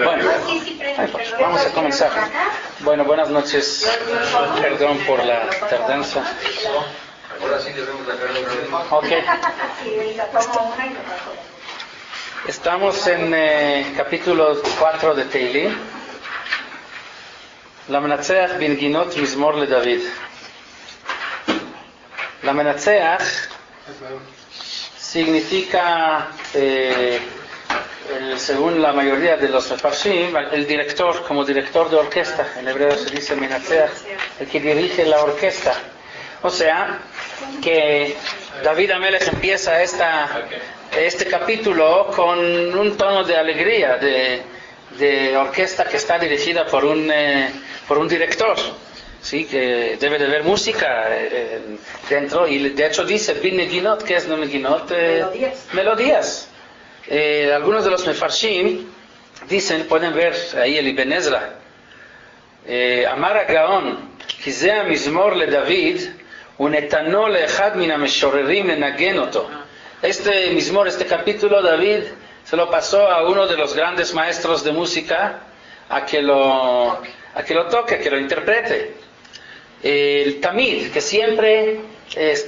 Bueno, vamos a comenzar. Bueno, buenas noches. Perdón por la tardanza. Ok. Estamos en capítulo 4 de Teilim. La Menatzeach Binginot Mizmor le David. La Menatzeach significa, según la mayoría de los mefarshim, el director, como director de orquesta. En hebreo se dice Menatzeach, el que dirige la orquesta. O sea, que David Amelech empieza este capítulo con un tono de alegría, de orquesta que está dirigida por un director, ¿sí? Que debe de haber música dentro, y de hecho dice Bin Neginot. ¿Qué es Neginot? Melodías. Algunos de los mefarshim dicen, pueden ver ahí el Ibn Ezra, Amar HaGaon, כי זה המזמור לדוד, ונתנו לאחד מן המשוררים לנגן אותו. Este mizmor, este capítulo, David se lo pasó a uno de los grandes maestros de música a que lo toque, a que lo interprete. El Tamid, que siempre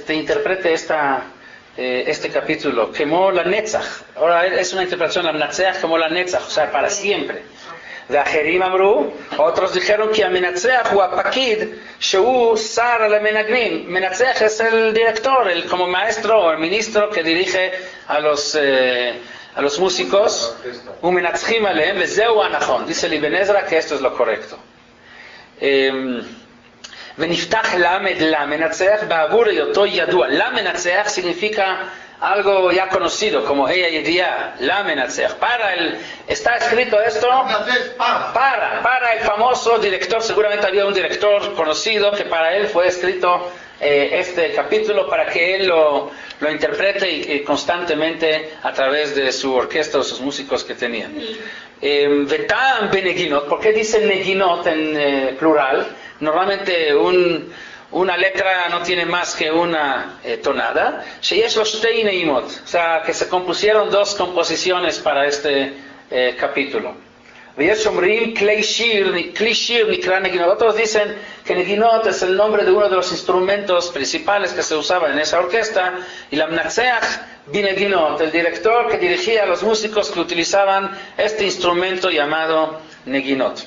interprete este capítulo, como la Netzach. Ahora es una interpretación, la Menatzeach como la Netzach, o sea, para siempre. ואחרים אמרו, otros dijeron que המנצח הוא הפקיד שהוא שר על המנגנים. מנצח es el director, como maestro o el ministro que dirige a los músicos. ומנצחים עליהם, וזהו הנכון. Dice el Ibn Ezra que esto es lo correcto. ונפתח למד למנצח בעבור היותו ידוע. למנצח significa algo ya conocido, como ella Yediá, la Menatzeach. Está escrito esto para el famoso director. Seguramente había un director conocido que para él fue escrito este capítulo, para que él lo interprete y constantemente a través de su orquesta o sus músicos que tenían. Vetam beneginot. ¿Por qué dice neginot en plural? Normalmente una letra no tiene más que una tonada. Sheyesh lo shtei neimot. O sea, que se compusieron dos composiciones para este capítulo. Veyesh omrim klei shir nikra neginot. Otros dicen que neginot es el nombre de uno de los instrumentos principales que se usaba en esa orquesta. Y la Menatzeach bineginot, el director que dirigía a los músicos que utilizaban este instrumento llamado neginot.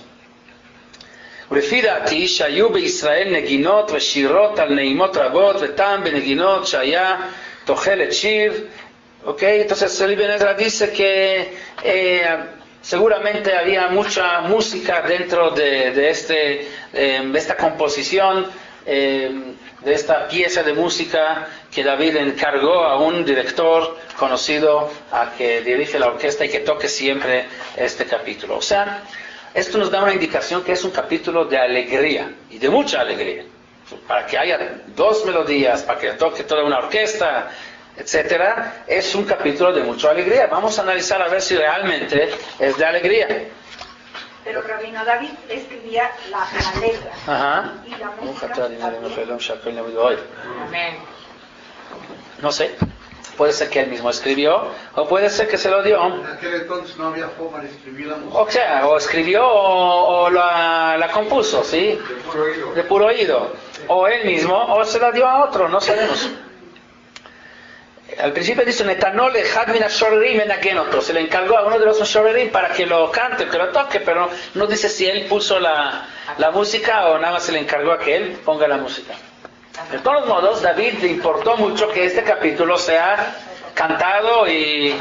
ולפי דעתי שהיו בישראל נגינות ושירות על נעימות רבות וטעם בנגינות שהיה תוחלת שיר. Entonces el Ibn Ezra dice que seguramente había mucha música dentro de esta composición, de esta pieza de música que David encargó a un director conocido a que dirige la orquesta y que toque siempre este capítulo. O sea, esto nos da una indicación que es un capítulo de alegría, y de mucha alegría. Para que haya dos melodías, para que toque toda una orquesta, etcétera, es un capítulo de mucha alegría. Vamos a analizar a ver si realmente es de alegría. Pero Rabino David escribía la letra. Ajá. Y la música. Amén. No sé. Puede ser que él mismo escribió, o puede ser que se lo dio. En aquel entonces no había forma de escribir la música. O sea, o escribió o la compuso, ¿sí? De puro oído. O él mismo, o se la dio a otro, no sabemos. Al principio dice, Netanol echad min hashorerim menagen oto. Se le encargó a uno de los hashorerim para que lo cante, que lo toque, pero no dice si él puso la música o nada más se le encargó a que él ponga la música. De todos modos, David le importó mucho que este capítulo sea cantado y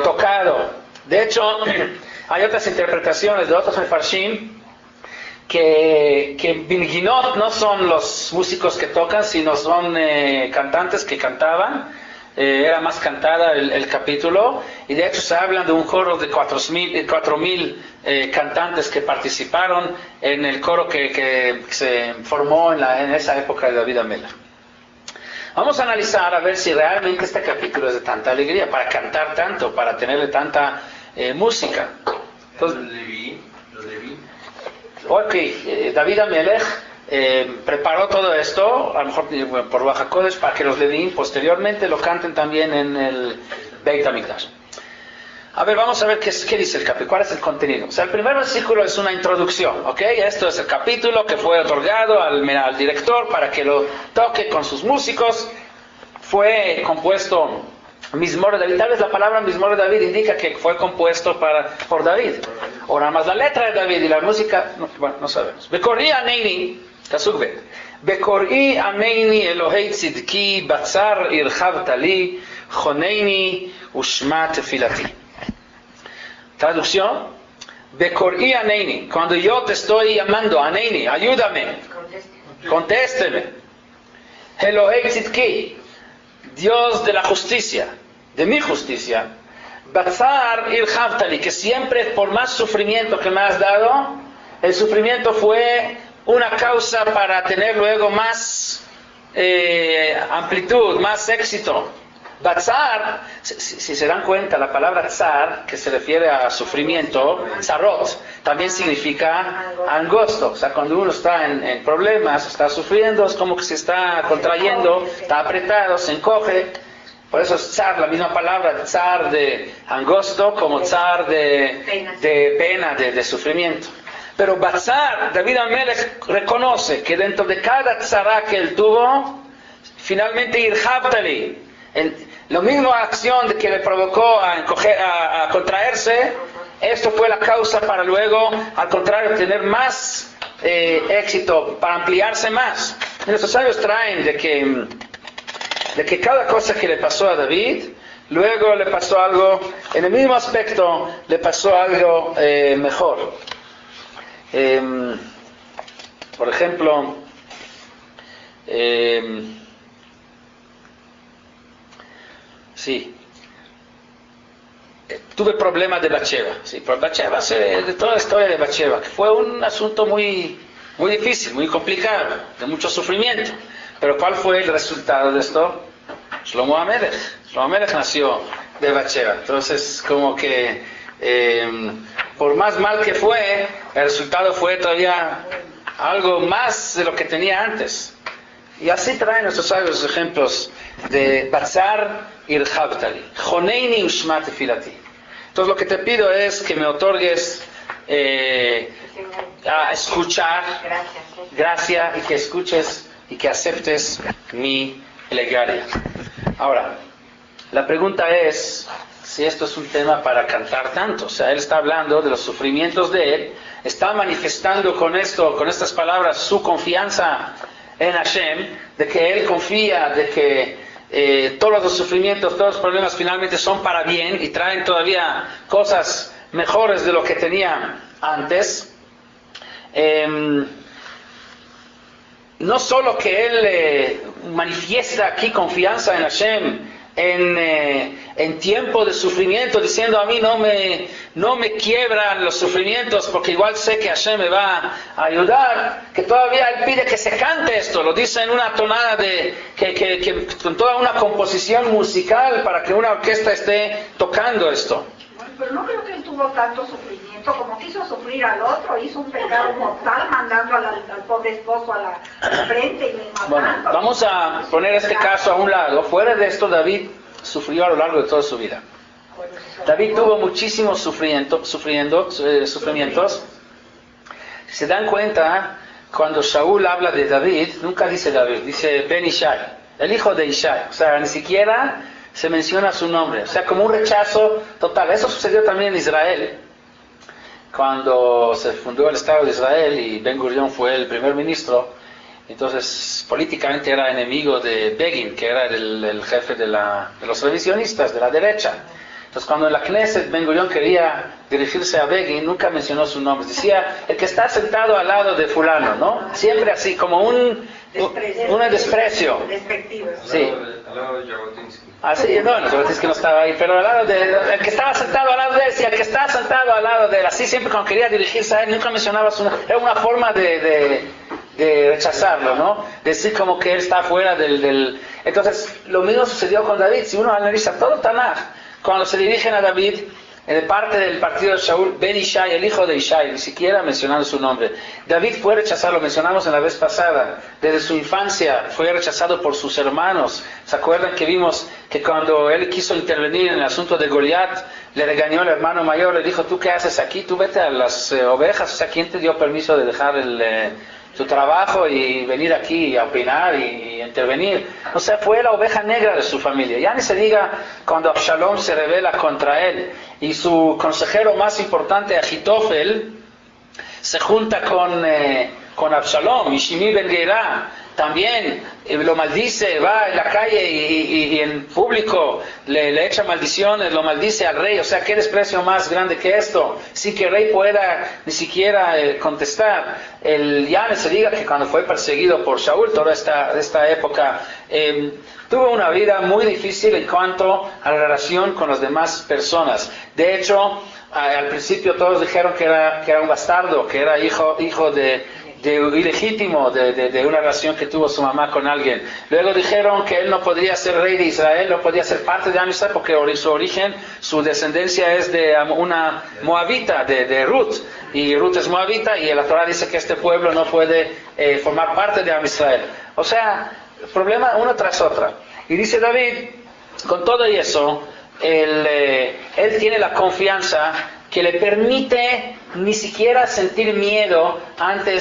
tocado. De hecho, hay otras interpretaciones de otros mefarshim que Binginot no son los músicos que tocan, sino son cantantes que cantaban. Era más cantada el capítulo, y de hecho se habla de un coro de 4,000 cantantes que participaron en el coro que se formó en esa época de David Amelech. Vamos a analizar a ver si realmente este capítulo es de tanta alegría, para cantar tanto, para tenerle tanta música. Entonces, David Amelech preparó todo esto, a lo mejor por Baja Kodesh, para que los Levín posteriormente lo canten también en el Beit HaMikdash. A ver, vamos a ver qué dice el capítulo, cuál es el contenido. O sea, el primer versículo es una introducción, ¿ok? Esto es el capítulo que fue otorgado al director para que lo toque con sus músicos. Fue compuesto Mizmor de David. Tal vez la palabra Mizmor de David indica que fue compuesto por David. O nada más la letra de David y la música, bueno, no sabemos. Bekor'i aneini, pasuk bet. Bekor'i aneini Elohei tzidki, batzar irchavta li, choneini ushma tefilati. Traducción: Bekor'i aneini, cuando yo te estoy llamando, aneini, ayúdame, contésteme. Elohei tzidki, Dios de la justicia, de mi justicia. Batzar irchavtali, que siempre por más sufrimiento que me has dado, el sufrimiento fue una causa para tener luego más amplitud, más éxito. Batzar, si se dan cuenta, la palabra tzar, que se refiere a sufrimiento, tzarot, también significa angosto. O sea, cuando uno está en problemas, está sufriendo, es como que se está contrayendo, está apretado, se encoge. Por eso es tzar, la misma palabra, tzar de angosto, como tzar de pena, de sufrimiento. Pero Batzar, David Amelech reconoce que dentro de cada tzara que él tuvo, finalmente irchavtali, la misma acción de que le provocó a contraerse, esto fue la causa para luego, al contrario, tener más éxito, para ampliarse más. Y nuestros sabios traen de que cada cosa que le pasó a David, luego le pasó algo, en el mismo aspecto, le pasó algo mejor. Por ejemplo, tuve problemas de Bathsheba, por Bathsheba, de toda la historia de Bathsheba, que fue un asunto muy, muy difícil, muy complicado, de mucho sufrimiento. Pero ¿cuál fue el resultado de esto? Shlomo Amelech. Shlomo Amelech nació de Bathsheba. Entonces, como que por más mal que fue, el resultado fue todavía algo más de lo que tenía antes. Y así traen nuestros sabios ejemplos de Batzar irchavtali, choneini ushma tefilati. Entonces lo que te pido es que me otorgues a escuchar, gracia, y que escuches y que aceptes mi plegaria. Ahora, la pregunta es si esto es un tema para cantar tanto. O sea, él está hablando de los sufrimientos de él, está manifestando con estas palabras su confianza en Hashem, de que él confía, de que todos los sufrimientos, todos los problemas finalmente son para bien y traen todavía cosas mejores de lo que tenía antes. No solo que él manifiesta aquí confianza en Hashem en tiempo de sufrimiento, diciendo a mí no me quiebran los sufrimientos porque igual sé que Hashem me va a ayudar, que todavía él pide que se cante esto, lo dice en una tonada que con toda una composición musical para que una orquesta esté tocando esto. Bueno, pero no creo que él tuvo tanto sufrimiento, como quiso sufrir al otro, hizo un pecado mortal mandando al pobre esposo a la frente y le matando. Bueno, vamos a poner este caso a un lado. Fuera de esto, David sufrió a lo largo de toda su vida. David tuvo muchísimos sufrimientos. Si se dan cuenta, cuando Shaul habla de David, nunca dice David, dice Ben Ishai, el hijo de Ishai. O sea, ni siquiera se menciona su nombre. O sea, como un rechazo total. Eso sucedió también en Israel, cuando se fundó el Estado de Israel y Ben Gurion fue el primer ministro. Entonces, políticamente era enemigo de Begin, que era el jefe de los revisionistas, de la derecha. Entonces, cuando en la Knesset Ben Gurion quería dirigirse a Begin, nunca mencionó su nombre. Decía, el que está sentado al lado de fulano, ¿no? Siempre así, como un desprecio. Despectivo. Sí. Al lado de Jabotinsky. Así, no, Jabotinsky no estaba ahí, pero al lado el que estaba sentado al lado de él, sí, el que está sentado al lado de él, así siempre cuando quería dirigirse a él, nunca mencionaba su nombre. Era una forma de rechazarlo, ¿no? Decir como que él está fuera del... Entonces, lo mismo sucedió con David. Si uno analiza todo Tanaj, cuando se dirigen a David, de parte del partido de Shaul, Ben Ishai, el hijo de Ishai, ni siquiera mencionando su nombre. David fue rechazado, lo mencionamos en la vez pasada, desde su infancia fue rechazado por sus hermanos. ¿Se acuerdan que vimos que cuando él quiso intervenir en el asunto de Goliat, le regañó el hermano mayor, le dijo, ¿tú qué haces aquí? Tú vete a las ovejas. O sea, ¿quién te dio permiso de dejar tu trabajo y venir aquí a opinar y intervenir? O sea, fue la oveja negra de su familia. Ya ni se diga cuando Absalom se rebela contra él y su consejero más importante, Ahitofel, se junta con Absalom, y Shimi ben Gera también lo maldice, va en la calle y en público le echa maldiciones, lo maldice al rey. O sea, ¿qué desprecio más grande que esto? Sin que el rey pueda ni siquiera contestar. Ya se diga que cuando fue perseguido por Shaul, toda esta época, tuvo una vida muy difícil en cuanto a la relación con las demás personas. De hecho, al principio todos dijeron que era un bastardo, que era hijo ilegítimo de una relación que tuvo su mamá con alguien. Luego dijeron que él no podría ser rey de Israel, no podía ser parte de Israel porque su origen, su descendencia es de una moabita, de Ruth, y Ruth es moabita, y la Torah dice que este pueblo no puede formar parte de Israel. O sea, problema uno tras otro. Y dice David, con todo eso, él tiene la confianza que le permite ni siquiera sentir miedo ante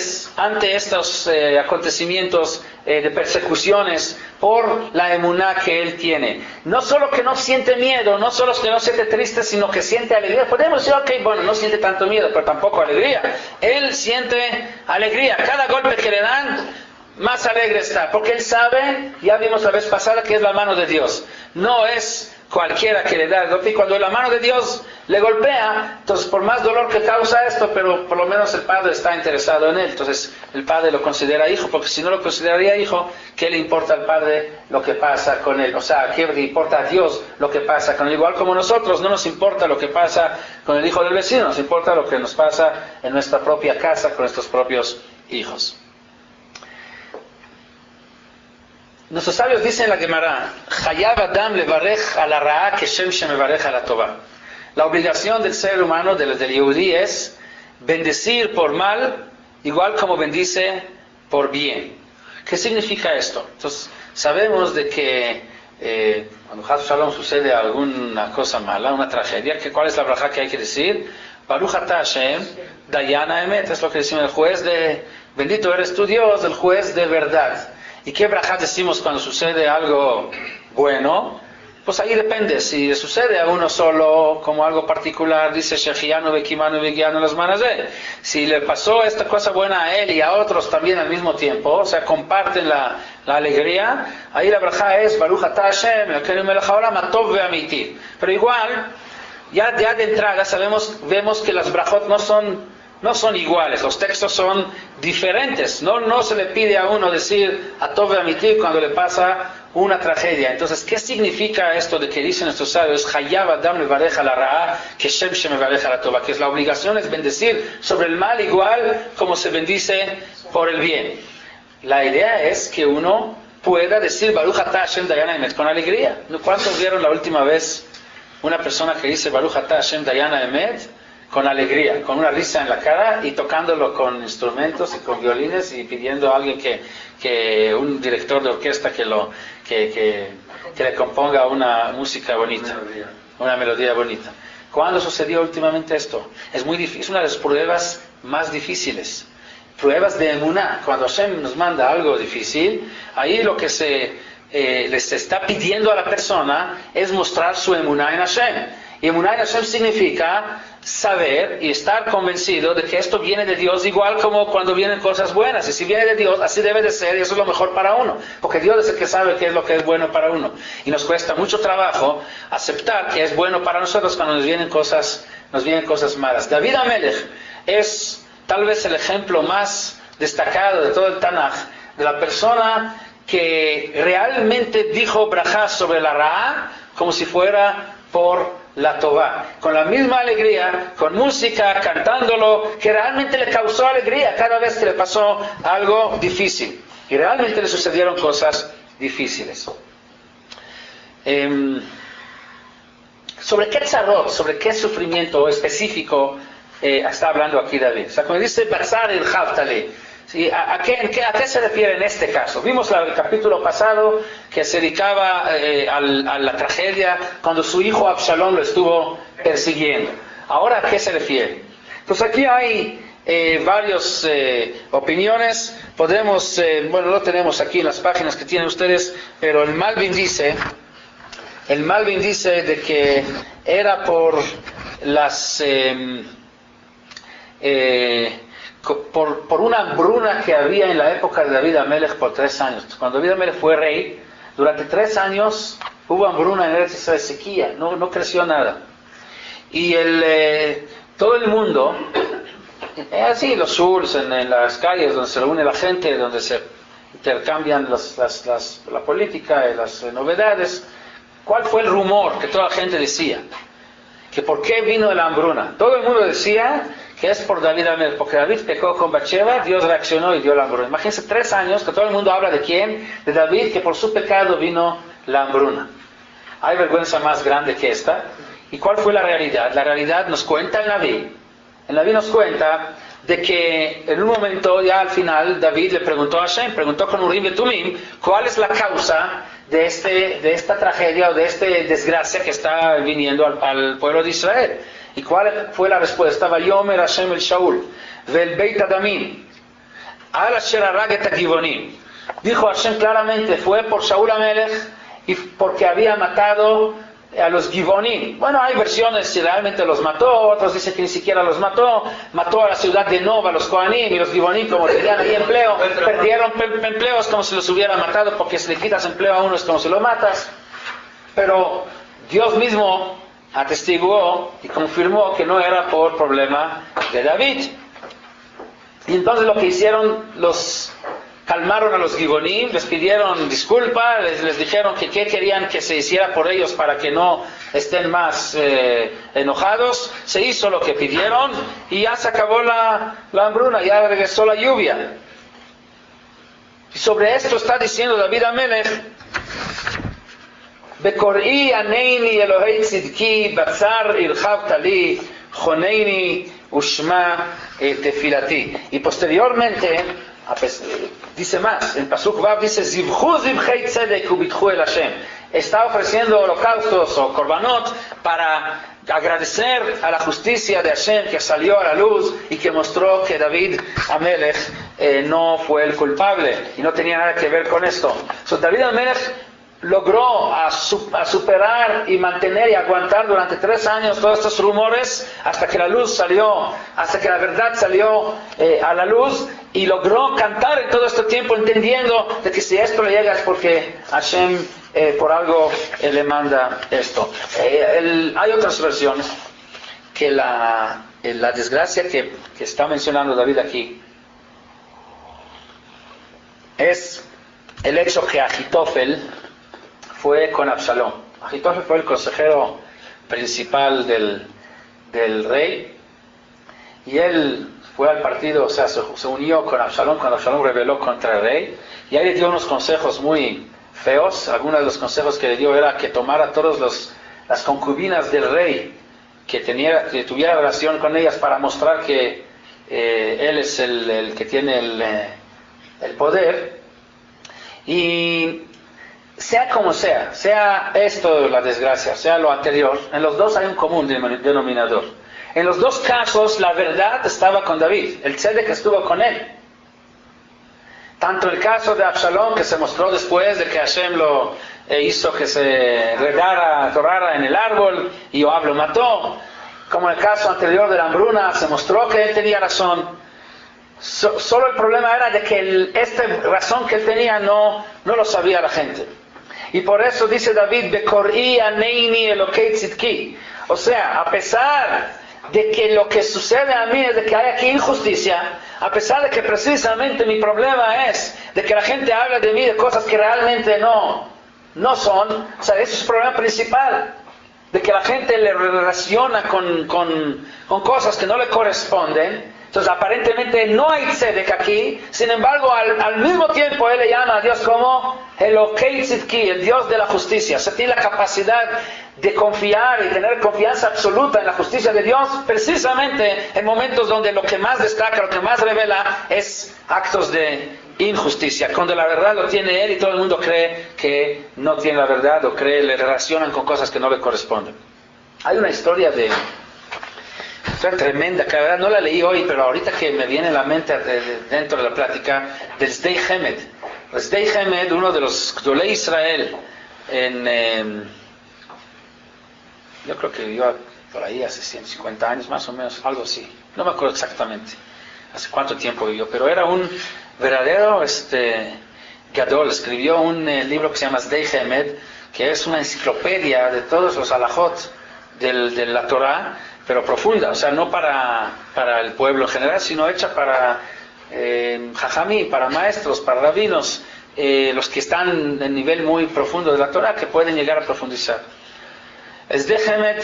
estos acontecimientos de persecuciones por la emuná que él tiene. No solo que no siente miedo, no solo que no siente triste, sino que siente alegría. Podemos decir, ok, bueno, no siente tanto miedo, pero tampoco alegría. Él siente alegría. Cada golpe que le dan, más alegre está, porque él sabe, ya vimos la vez pasada, que es la mano de Dios. No es cualquiera que le da el golpe, y cuando la mano de Dios le golpea, entonces por más dolor que causa esto, pero por lo menos el padre está interesado en él, entonces el padre lo considera hijo, porque si no lo consideraría hijo, ¿qué le importa al padre lo que pasa con él? O sea, ¿qué le importa a Dios lo que pasa con él? Igual como nosotros, no nos importa lo que pasa con el hijo del vecino, nos importa lo que nos pasa en nuestra propia casa con nuestros propios hijos. Nuestros sabios dicen en la Gemara, Hayav Adam levarej a la ra'a keshem shemevarej a la tova. La obligación del ser humano, del Yehudí, es bendecir por mal, igual como bendice por bien. ¿Qué significa esto? Entonces, sabemos de que cuando Chas Shalom sucede alguna cosa mala, una tragedia, ¿cuál es la braja que hay que decir? Baruch atah Hashem, Dayan Haemet, es lo que decimos, el juez bendito eres tu Dios, el juez de verdad. ¿Y qué brajá decimos cuando sucede algo bueno? Pues ahí depende. Si le sucede a uno solo, como algo particular, dice Shechianu Bekimanu Begianu las manos de él. Si le pasó esta cosa buena a él y a otros también al mismo tiempo, o sea, comparten la alegría, ahí la brajá es Baruch atah Hashem, Elokeinu melech haolam, atov ve'amiti. Pero igual, ya de entrada vemos que las brajot no son iguales, los textos son diferentes. No se le pide a uno decir a Tov ve'amiti cuando le pasa una tragedia. Entonces, ¿qué significa esto de que dicen nuestros sabios Hayav Adam levarej a la ra'a keshem shemevarej a la tova? Que es la obligación es bendecir sobre el mal igual como se bendice por el bien. La idea es que uno pueda decir Baruch atah Hashem Dayan Haemet con alegría. ¿Cuántos vieron la última vez una persona que dice Baruch atah Hashem Dayan Haemet con alegría, con una risa en la cara y tocándolo con instrumentos y con violines y pidiendo a alguien que un director de orquesta que le componga una música bonita, una melodía bonita? ¿Cuándo sucedió últimamente esto? Es muy difícil, es una de las pruebas más difíciles, pruebas de emuná. Cuando Hashem nos manda algo difícil, ahí lo que les está pidiendo a la persona es mostrar su emuná en Hashem. Y emuná en Hashem significa saber y estar convencido de que esto viene de Dios, igual como cuando vienen cosas buenas. Y si viene de Dios, así debe de ser, y eso es lo mejor para uno, porque Dios es el que sabe qué es lo que es bueno para uno. Y nos cuesta mucho trabajo aceptar que es bueno para nosotros cuando nos vienen cosas malas. David HaMelech es tal vez el ejemplo más destacado de todo el Tanaj, de la persona que realmente dijo brajá sobre la ra'a como si fuera por la Tová, con la misma alegría, con música, cantándolo, que realmente le causó alegría cada vez que le pasó algo difícil. Y realmente le sucedieron cosas difíciles. ¿Sobre qué tzarot, sobre qué sufrimiento específico está hablando aquí David? O sea, cuando dice Batzar el Haftali, ¿sí? ¿A qué se refiere en este caso? Vimos el capítulo pasado que se dedicaba a la tragedia cuando su hijo Absalom lo estuvo persiguiendo. Ahora, ¿a qué se refiere? Entonces aquí hay varias opiniones. Podemos, bueno, lo tenemos aquí en las páginas que tienen ustedes, pero el Malbim dice de que era por las por una hambruna que había en la época de David Amelech por 3 años. Cuando David Amelech fue rey, durante 3 años hubo hambruna en Eretz Israel, sequía, no creció nada. Y todo el mundo, así los shurs, en las calles donde se reúne la gente, donde se intercambian la política y las novedades, ¿cuál fue el rumor que toda la gente decía? Que por qué vino la hambruna. Todo el mundo decía que es por David Amelech, porque David pecó con Bathsheba, Dios reaccionó y dio la hambruna. Imagínense 3 años que todo el mundo habla de quién, de David, que por su pecado vino la hambruna. ¿Hay vergüenza más grande que esta? ¿Y cuál fue la realidad? La realidad nos cuenta el Naví. El Naví nos cuenta de que en un momento, ya al final, David le preguntó a Hashem, preguntó con Urim y Tumim, ¿cuál es la causa de esta tragedia o de esta desgracia que está viniendo al pueblo de Israel? ¿Y cuál fue la respuesta? Vayomer Hashem el Shaul, vel Beit Adamim, al asher harag et hagivonim. Dijo Hashem claramente, fue por Shaul Amelech y porque había matado a los Givonim. Bueno, hay versiones si realmente los mató, otros dicen que ni siquiera los mató a la ciudad de Nova, los Kohanim, y los Givonim, como tenían ahí empleo, perdieron empleos como si los hubiera matado, porque si le quitas empleo a uno es como si lo matas. Pero Dios mismo atestiguó y confirmó que no era por problema de David. Y entonces lo que hicieron, calmaron a los Givonim, les pidieron disculpas, les dijeron que qué querían que se hiciera por ellos para que no estén más enojados. Se hizo lo que pidieron y ya se acabó la hambruna, ya regresó la lluvia. Y sobre esto está diciendo David Amelech, Bekor'i aneini Elohei tzidki batzar irchavta li choneini ushma tefilati. Y posteriormente dice más, en Pasuk Vav dice Zivchu zivchei tzedek ubitchu el Hashem. Está ofreciendo holocaustos o korbanot para agradecer a la justicia de Hashem que salió a la luz y que mostró que David Amelech no fue el culpable y no tenía nada que ver con esto. David Amelech logró superar y mantener y aguantar durante 3 años todos estos rumores hasta que la luz salió, hasta que la verdad salió a la luz, y logró cantar en todo este tiempo entendiendo de que si esto le llega es porque Hashem por algo le manda esto. Hay otras versiones que la desgracia que está mencionando David aquí es el hecho que Ahitofel fue con Absalón. Ahitofel fue el consejero principal del rey, y él fue al partido, o sea, se unió con Absalón cuando Absalón rebeló contra el rey, y ahí le dio unos consejos muy feos. Algunos de los consejos que le dio era que tomara todas las concubinas del rey, que tuviera relación con ellas para mostrar que él es el que tiene el poder. Y sea como sea esto la desgracia, sea lo anterior, en los dos hay un común denominador. En los dos casos la verdad estaba con David, el tzedek estuvo con él. Tanto el caso de Absalón, que se mostró después de que Hashem lo hizo que se atorara en el árbol y Joab lo mató, como el caso anterior de la hambruna, se mostró que él tenía razón. Solo el problema era de que esta razón que él tenía no lo sabía la gente. Y por eso dice David, Bekor'i aneini Elokei tzidki. O sea, a pesar de que lo que sucede a mí es de que hay aquí injusticia, a pesar de que precisamente mi problema es de que la gente habla de mí de cosas que realmente no son, o sea, ese es el problema principal, de que la gente le relaciona con cosas que no le corresponden. Entonces aparentemente no hay tzedek aquí, sin embargo al mismo tiempo él le llama a Dios como Elokei tzidki, el Dios de la justicia. O sea, tiene la capacidad de confiar y tener confianza absoluta en la justicia de Dios, precisamente en momentos donde lo que más destaca, lo que más revela es actos de injusticia, cuando la verdad lo tiene él y todo el mundo cree que no tiene la verdad, o le relacionan con cosas que no le corresponden. Hay una historia tremenda, que la verdad no la leí hoy, pero ahorita que me viene a la mente dentro de la plática, del Sdei Hemed. El Sdei Hemed, uno de los Gdolei Israel, yo creo que vivió por ahí hace 150 años, más o menos, algo así. No me acuerdo exactamente hace cuánto tiempo vivió, pero era un verdadero Gadol. Escribió un libro que se llama Sdei Hemed, que es una enciclopedia de todos los halajot de la Torah, pero profunda, o sea, no para el pueblo en general, sino hecha para jajamí, para maestros, para rabinos, los que están en nivel muy profundo de la Torah, que pueden llegar a profundizar. Sdei Hemed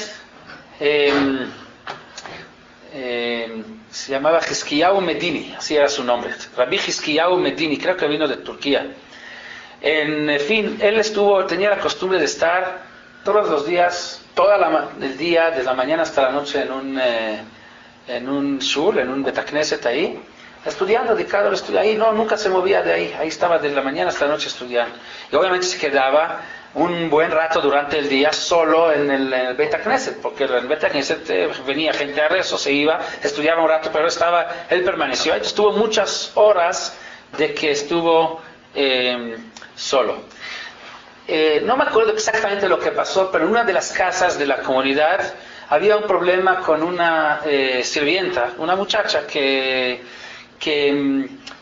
se llamaba Hizkiyahu Medini, así era su nombre, Rabbi Hizkiyahu Medini, creo que vino de Turquía. En fin, él tenía la costumbre de estar todos los días, el día, desde la mañana hasta la noche en un shul, en un Betakneset ahí, estudiando, dedicado al estudio ahí, nunca se movía de ahí estaba desde la mañana hasta la noche estudiando. Y obviamente se quedaba un buen rato durante el día solo en el Betakneset, porque en el Betakneset venía gente a rezo, se iba, estudiaba un rato, pero él permaneció, ahí estuvo muchas horas de que estuvo solo. No me acuerdo exactamente lo que pasó, pero en una de las casas de la comunidad había un problema con una sirvienta, una muchacha que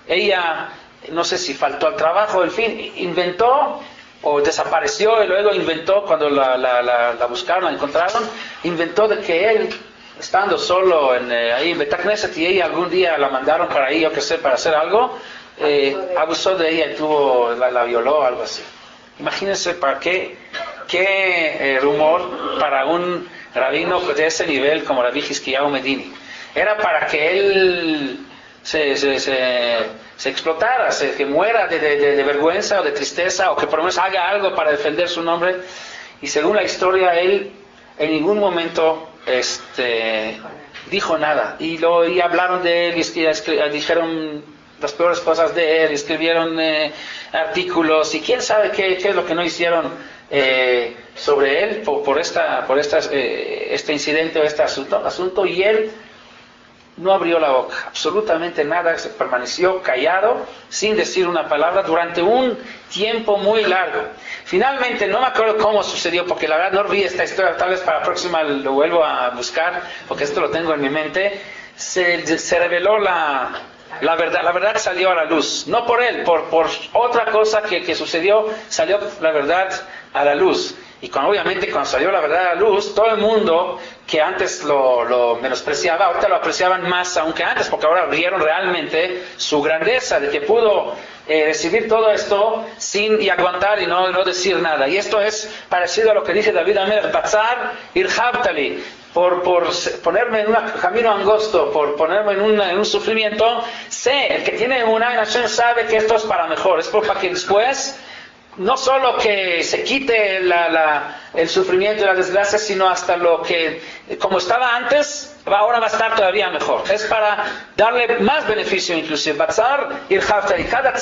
ella, no sé si faltó al trabajo, en fin, inventó o desapareció y luego inventó, cuando la buscaron, la encontraron, inventó de que él, estando solo ahí en Betakneset, y ella algún día la mandaron para ahí, yo qué sé, para hacer algo, abusó de ella y la violó, algo así. Imagínense para qué rumor para un rabino de ese nivel como Rabbi Hizkiyahu Medini. Era para que él se explotara, que muera de vergüenza o de tristeza, o que por lo menos haga algo para defender su nombre. Y según la historia, él en ningún momento dijo nada. Y hablaron de él, y dijeron las peores cosas de él, escribieron artículos, y quién sabe qué es lo que no hicieron sobre él por este incidente o este asunto, y él no abrió la boca, absolutamente nada, se permaneció callado, sin decir una palabra, durante un tiempo muy largo. Finalmente, no me acuerdo cómo sucedió, porque la verdad no vi esta historia, tal vez para la próxima lo vuelvo a buscar, porque esto lo tengo en mi mente. Se reveló la verdad salió a la luz, no por él, por otra cosa que sucedió, salió la verdad a la luz. Y obviamente cuando salió la verdad a la luz, todo el mundo que antes lo menospreciaba, ahorita lo apreciaban más aún que antes, porque ahora vieron realmente su grandeza, de que pudo recibir todo esto y aguantar y no decir nada. Y esto es parecido a lo que dice David Amelech, Batzar irhabtali, por ponerme en un camino angosto, por ponerme en un sufrimiento, el que tiene una en Hashem sabe que esto es para mejor, es para que después no solo que se quite el sufrimiento y la desgracia, sino hasta lo que, como estaba antes, ahora va a estar todavía mejor. Es para darle más beneficio inclusive. Batzar irhabtali, cada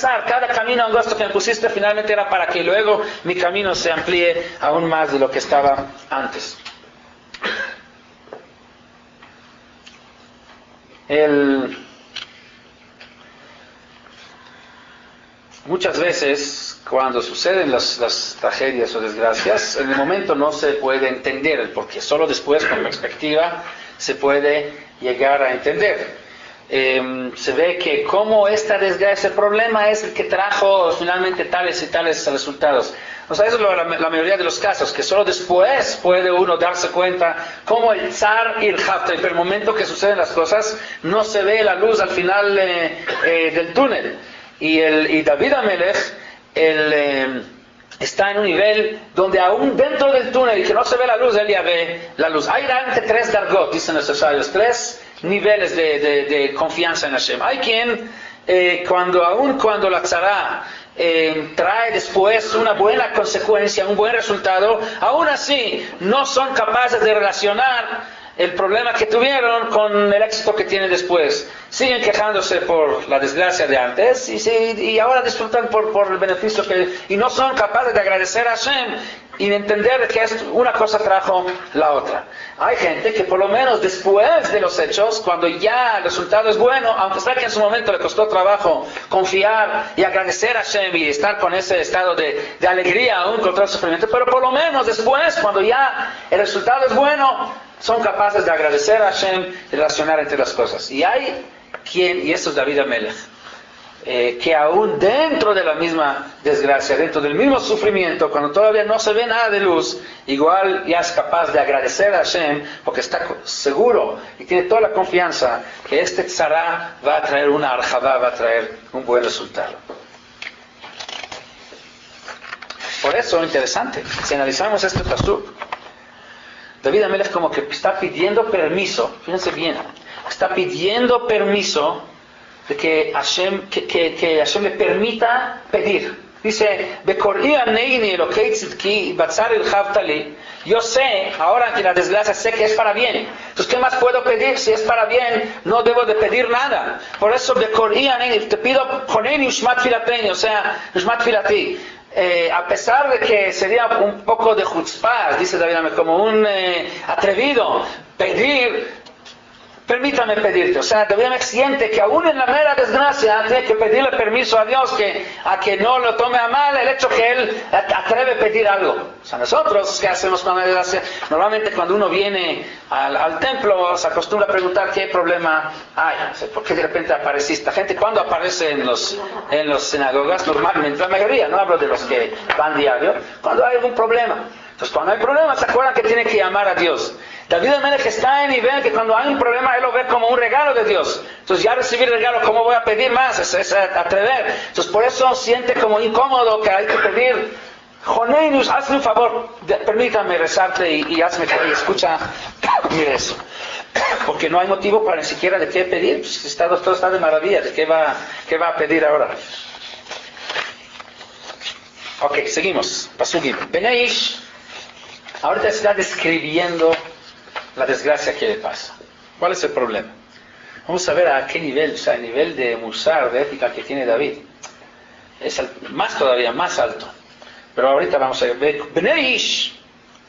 camino angosto que me pusiste finalmente era para que luego mi camino se amplíe aún más de lo que estaba antes. Muchas veces cuando suceden las tragedias o desgracias, en el momento no se puede entender el porqué, solo después con perspectiva se puede llegar a entender. Se ve que como esta desgracia, el problema es el que trajo finalmente tales y tales resultados. O sea, eso es la mayoría de los casos, que solo después puede uno darse cuenta cómo el zar irhabtali, pero el momento que suceden las cosas no se ve la luz al final del túnel. Y David Amelech está en un nivel donde aún dentro del túnel y que no se ve la luz, él ya ve la luz. Hay realmente 3 dargot, dicen nuestros sabios, 3 niveles de confianza en Hashem. Hay quien, cuando la tzara trae después una buena consecuencia, un buen resultado, aún así no son capaces de relacionar el problema que tuvieron con el éxito que tienen después. Siguen quejándose por la desgracia de antes y ahora disfrutan por el beneficio y no son capaces de agradecer a Hashem y entender que una cosa trajo la otra. Hay gente que por lo menos después de los hechos, cuando ya el resultado es bueno, aunque sea que en su momento le costó trabajo confiar y agradecer a Hashem y estar con ese estado de alegría aún contra el sufrimiento, pero por lo menos después, cuando ya el resultado es bueno, son capaces de agradecer a Hashem y relacionar entre las cosas. Y hay quien, y esto es David Amelech, que aún dentro de la misma desgracia, dentro del mismo sufrimiento, cuando todavía no se ve nada de luz, igual ya es capaz de agradecer a Hashem, porque está seguro y tiene toda la confianza que este tzara va a traer una arjabá, va a traer un buen resultado. Por eso, interesante, si analizamos este pasuk, David Amelech como que está pidiendo permiso, fíjense bien, está pidiendo permiso de que Hashem, que Hashem le permita pedir. Dice, yo sé, ahora que la desgracia sé que es para bien. Entonces, ¿qué más puedo pedir? Si es para bien, no debo de pedir nada. Por eso, te pido, o sea, a pesar de que sería un poco de chutzpah, dice David, como un atrevido, pedir, permítame pedirte. O sea, David siente que aún en la mera desgracia tiene que pedirle permiso a Dios a que no lo tome a mal el hecho que Él atreve a pedir algo. O sea, nosotros, ¿qué hacemos con la desgracia? Normalmente cuando uno viene al templo se acostumbra a preguntar qué problema hay. O sea, ¿por qué de repente apareciste? La gente cuando aparece en las sinagogas, normalmente, la mayoría, no hablo de los que van diario, cuando hay algún problema. Entonces, cuando hay problemas, se acuerdan que tiene que llamar a Dios. David Amelech está en nivel que cuando hay un problema, él lo ve como un regalo de Dios. Entonces, ya recibir regalo, ¿cómo voy a pedir más? Es atrever. Entonces, por eso siente como incómodo que hay que pedir. Joneinus, hazme un favor, permítame rezarte y hazme que escucha, mire eso. Porque no hay motivo para ni siquiera de qué pedir. Pues, todo está de maravilla. ¿De qué va a pedir ahora? Ok, seguimos. Pasugim. Beneish. Ahorita está describiendo la desgracia que le pasa. ¿Cuál es el problema? Vamos a ver a qué nivel, o sea, el nivel de musar, de ética que tiene David. Es todavía más alto. Pero ahorita vamos a ver. Bnei ish,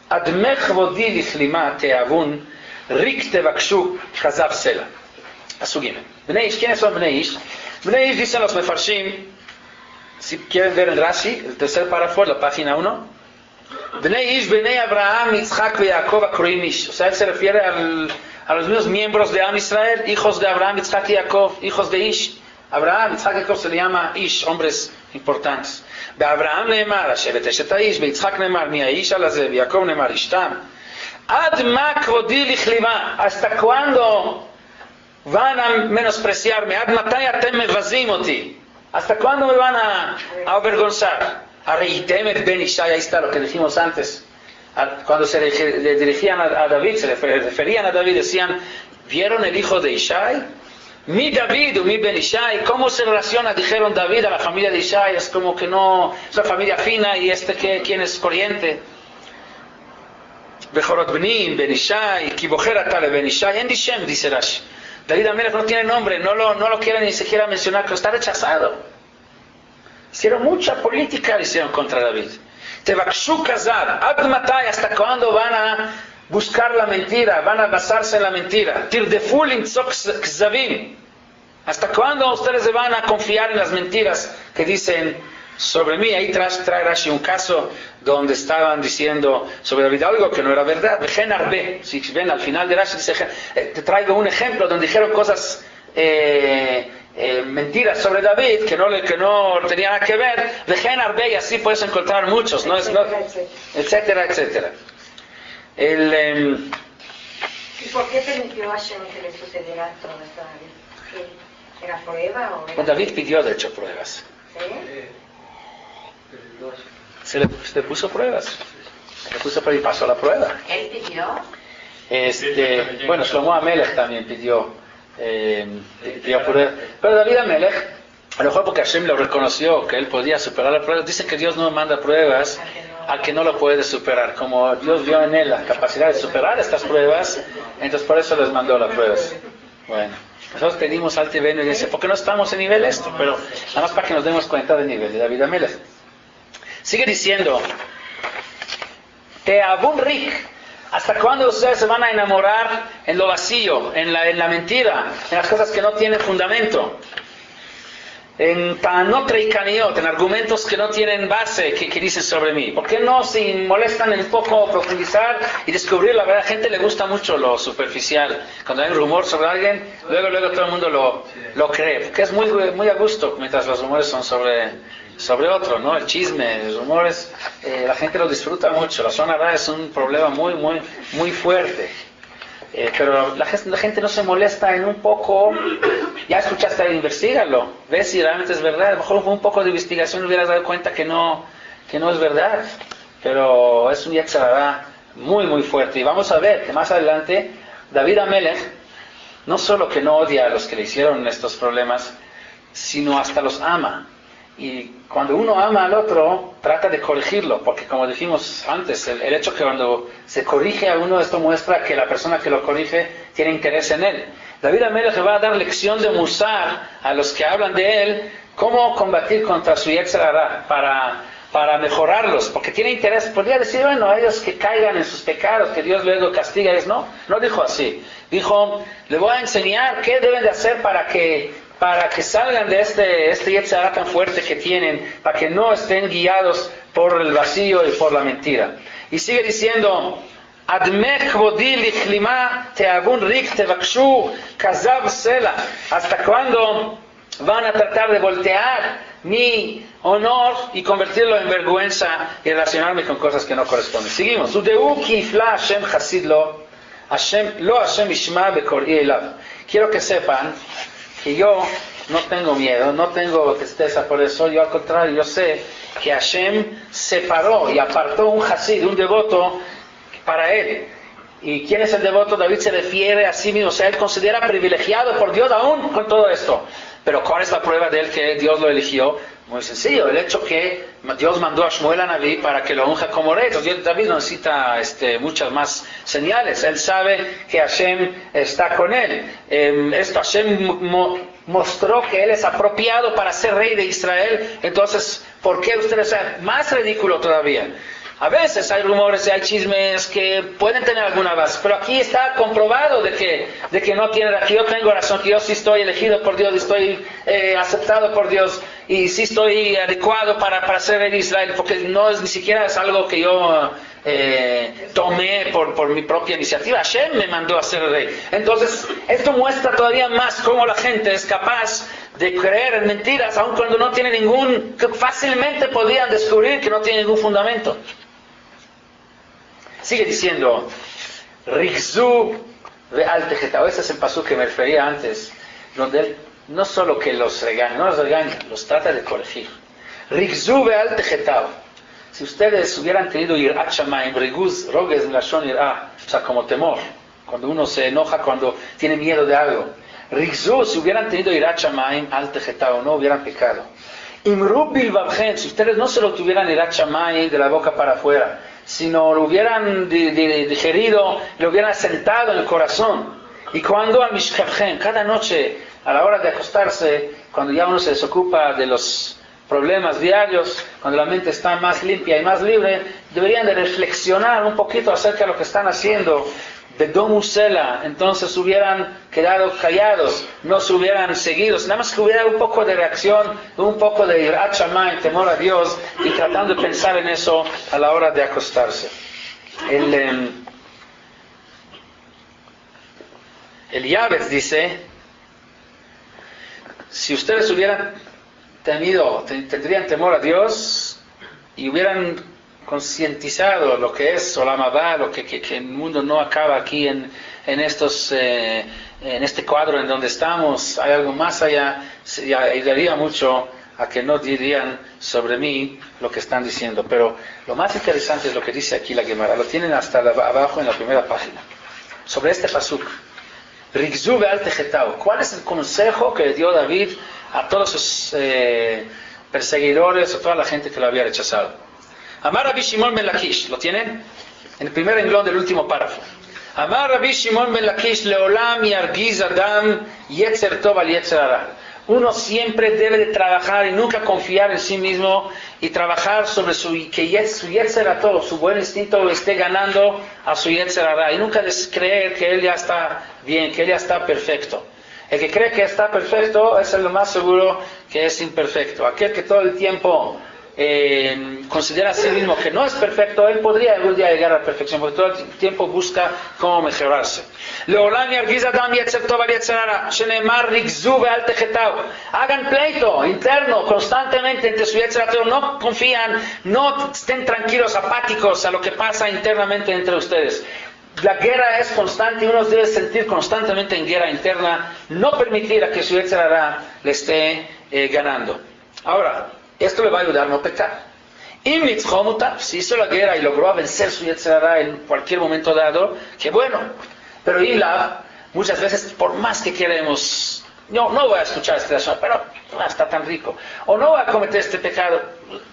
admech vodi lichlima teavun, rik tevakshu, chazav sela. Asugim. Bnei ish, ¿quiénes son Bnei ish? Bnei ish dicen los mefarshim, si quieren ver el Rashi, el tercer párrafo, la página 1. Bnei Ish, Bnei Abraham, Yitzhak y Jacob akroim Ish. O sea, él se refiere a los mismos miembros de Am Israel, hijos de Abraham, Yitzhak y Jacob, hijos de Ish. Abraham, Yitzhak y Jacob se le llama Ish, hombres importantes. Be Abraham neemar, Ashevet Eshet Ish, Be Yitzhak neemar, Mi Ish alazev, Jacob neemar, Ishtam. Ad ma kvodi lichlima. ¿Hasta cuándo van a menospreciarme? Ad matai atem mevazim oti. ¿Hasta cuándo me van a avergonzar? Arreitemet ben Ishai, ahí está lo que dijimos antes. Cuando se le dirigían a David, se le referían a David, decían, ¿vieron el hijo de Ishai? Mi David o mi ben Ishai. ¿Cómo se relaciona? Dijeron David a la familia de Ishai, es como que no, es una familia fina y ¿quién es corriente? Bechorot Bnim, ben Ishai, Kibocher Atale ben Ishai, en Dishem, dice Rashi. David Amelech no tiene nombre, no lo quiere ni siquiera mencionar, pero está rechazado. Hicieron mucha política, hicieron contra David. Tevakshu kazar, ad matai, ¿hasta cuándo van a buscar la mentira? Van a basarse en la mentira. Tirdefu limtzok kzavim. ¿Hasta cuándo ustedes se van a confiar en las mentiras que dicen sobre mí? Ahí trae Rashi un caso donde estaban diciendo sobre David algo que no era verdad. Vejen arbe. Si ven al final de Rashi dice, te traigo un ejemplo donde dijeron cosas mentiras sobre David que no tenía nada que ver. Vejen arbe, y así puedes encontrar muchos, etcétera, etcétera. ¿Y por qué permitió a Hashem que le sucediera toda esta vez? ¿Era prueba o era... David pidió de hecho pruebas. ¿Sí? Se le puso pruebas. Le puso pruebas y pasó la prueba. ¿Él pidió? Bueno, Shlomo Amelech también pidió pruebas. Pero David Amelech, a lo mejor porque Hashem lo reconoció que él podía superar la prueba, dice que Dios no manda pruebas al que no lo puede superar. Como Dios vio en él la capacidad de superar estas pruebas, entonces por eso les mandó las pruebas. Bueno, nosotros pedimos al Tibeno y dice, ¿por qué no estamos en nivel esto? Pero nada más para que nos demos cuenta del nivel de David Amelech. Sigue diciendo, Te'avun rik. ¿Hasta cuándo ustedes se van a enamorar en lo vacío, en la mentira, en las cosas que no tienen fundamento? En tanot reikaniot, en argumentos que no tienen base, que dicen sobre mí. ¿Por qué no se molestan en un poco profundizar y descubrir la verdad? A la gente le gusta mucho lo superficial. Cuando hay un rumor sobre alguien, luego todo el mundo lo cree. Porque es muy a gusto mientras los rumores son sobre otro, ¿no? El chisme, los rumores, la gente lo disfruta mucho. La zona rara es un problema muy fuerte. Pero la gente no se molesta en un poco. Ya escuchaste, investígalo, ves si realmente es verdad. A lo mejor con un poco de investigación hubieras dado cuenta que no es verdad. Pero es un yetzer hara muy fuerte. Y vamos a ver que más adelante David Amelech no solo que no odia a los que le hicieron estos problemas, sino hasta los ama. Y cuando uno ama al otro, trata de corregirlo, porque como dijimos antes, el hecho que cuando se corrige a uno, esto muestra que la persona que lo corrige tiene interés en él. David Amelech va a dar lección de musar a los que hablan de él, cómo combatir contra su yetzer hara, para mejorarlos, porque tiene interés. Podría decir, bueno, a ellos que caigan en sus pecados, que Dios luego castiga. No dijo así. Dijo, le voy a enseñar qué deben de hacer para que salgan de este yetzer hara tan fuerte que tienen, para que no estén guiados por el vacío y por la mentira. Y sigue diciendo, ¿hasta cuándo van a tratar de voltear mi honor y convertirlo en vergüenza y relacionarme con cosas que no corresponden? Seguimos. Quiero que sepan que yo no tengo miedo, no tengo tristeza por eso. Yo al contrario, yo sé que Hashem separó y apartó un hasid, un devoto para él. ¿Y quién es el devoto? David se refiere a sí mismo, o sea, él considera privilegiado por Dios aún con todo esto. Pero ¿cuál es la prueba de él que Dios lo eligió? Muy sencillo, el hecho que Dios mandó a Shmuel a Naví para que lo unja como rey. Entonces David no necesita muchas más señales. Él sabe que Hashem está con él. Hashem mostró que él es apropiado para ser rey de Israel. Entonces, ¿por qué ustedes saben? Más ridículo todavía. A veces hay rumores y hay chismes que pueden tener alguna base, pero aquí está comprobado de que no tiene, que yo tengo razón, que yo sí estoy elegido por Dios, estoy aceptado por Dios, y sí estoy adecuado para ser rey de Israel, porque no es ni siquiera es algo que yo tomé por mi propia iniciativa. Hashem me mandó a ser rey. Entonces, esto muestra todavía más cómo la gente es capaz de creer en mentiras, aun cuando no tiene que fácilmente podrían descubrir que no tiene ningún fundamento. Sigue diciendo, Rigzu ve'al tejetao. Ese es el pasú que me refería antes, donde él no solo que los regaña, no los regaña, los trata de corregir. Rigzu ve'al tejetao. Si ustedes hubieran tenido irat shamayim, riguz, roges, lashon irá, o sea, como temor, cuando uno se enoja, cuando tiene miedo de algo. Rigzu, si hubieran tenido irat shamayim, al tejetao, no hubieran pecado. Imru bilvavchen, si ustedes no se lo tuvieran irat shamayim de la boca para afuera, sino lo hubieran digerido, lo hubieran sentado en el corazón. Y cuando al mishkavchen, cada noche, a la hora de acostarse, cuando ya uno se desocupa de los problemas diarios, cuando la mente está más limpia y más libre, deberían de reflexionar un poquito acerca de lo que están haciendo. Bedomusela, entonces hubieran quedado callados, no se hubieran seguido, nada más que hubiera un poco de reacción, un poco de irat shamayim, temor a Dios, y tratando de pensar en eso a la hora de acostarse. El Yavetz dice, si ustedes hubieran tendrían temor a Dios y hubieran concientizado lo que es Olam Haba, lo que el mundo no acaba aquí en este cuadro en donde estamos, hay algo más allá, y ayudaría mucho a que no dirían sobre mí lo que están diciendo. Pero lo más interesante es lo que dice aquí la Gemara, lo tienen hasta abajo en la primera página, sobre este pasuk. Rigzu ve'al tejetao. ¿Cuál es el consejo que dio David a todos sus perseguidores, a toda la gente que lo había rechazado? Amar Rabbi Shimon ben Lakish, ¿lo tienen? En el primer renglón del último párrafo. Amar Rabbi Shimon ben Lakish, leolam yargiz adam yetzer tov al yetzer hara. Uno siempre debe de trabajar y nunca confiar en sí mismo y trabajar sobre su Yetzer Hara, su buen instinto esté ganando a su Yetzer Hara y nunca creer que él ya está bien, que él ya está perfecto. El que cree que está perfecto es lo más seguro que es imperfecto. Aquel que todo el tiempo considera a sí mismo que no es perfecto, él podría algún día llegar a la perfección, porque todo el tiempo busca cómo mejorarse. Hagan pleito interno constantemente entre su Yetzer Hara, no confían, no estén tranquilos, apáticos a lo que pasa internamente entre ustedes. La guerra es constante y uno debe sentir constantemente en guerra interna, no permitir a que su Yetzer Hara le esté ganando. Ahora, esto le va a ayudar a no pecar. Si hizo la guerra y logró vencer su Yetzer Hara en cualquier momento dado, qué bueno. Pero muchas veces, por más que queremos, no voy a escuchar este razón, pero está tan rico. O no voy a cometer este pecado,